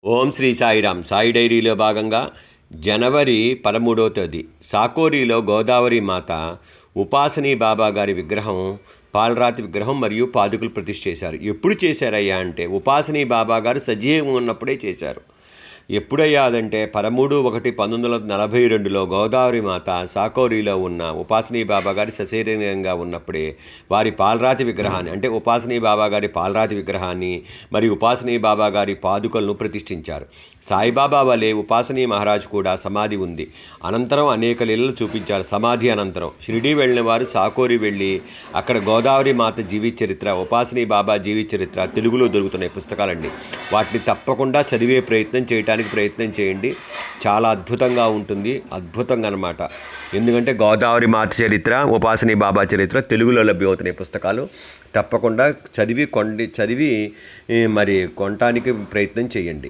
ఓం శ్రీ సాయిరామ్. సాయి డైరీలో భాగంగా జనవరి 13వ తేదీ సాకోరిలో గోదావరి మాత ఉపాసనీ బాబా గారి విగ్రహం, పాలరాతి విగ్రహం మరియు పాదుకలు ప్రతిష్ఠ చేశారు. ఎప్పుడు చేశారయ్యా అంటే ఉపాసనీ బాబా గారు సజీవం ఉన్నప్పుడే చేశారు. ఎప్పుడయ్యాదంటే 13/1/1942లో గోదావరి మాత సాకోరిలో ఉన్న ఉపాసనీ బాబా గారి సశరీరంగా ఉన్నప్పుడే వారి పాలరాతి విగ్రహాన్ని, అంటే ఉపాసనీ బాబా గారి పాలరాతి విగ్రహాన్ని మరియు ఉపాసనీ బాబా గారి పాదుకలను ప్రతిష్ఠించారు. సాయిబాబా వలె ఉపాసనీ మహారాజ్ కూడా సమాధి ఉంది. అనంతరం అనేక లీలలు చూపించారు. సమాధి అనంతరం షిరిడీ వెళ్ళిన వారు సాకోరి వెళ్ళి అక్కడ గోదావరి మాత జీవిత చరిత్ర, ఉపాసనీ బాబా జీవిత చరిత్ర తెలుగులో దొరుకుతున్నాయి పుస్తకాలండి. వాటిని తప్పకుండా చదివే ప్రయత్నం చేయండి. చాలా అద్భుతంగా ఉంటుంది, అద్భుతంగా అనమాట. ఎందుకంటే గోదావరి మాత చరిత్ర, ఉపాసనీ బాబా చరిత్ర తెలుగులో లభ్యమవుతున్నాయి పుస్తకాలు. తప్పకుండా చదివి మరి కొనటానికి ప్రయత్నం చేయండి.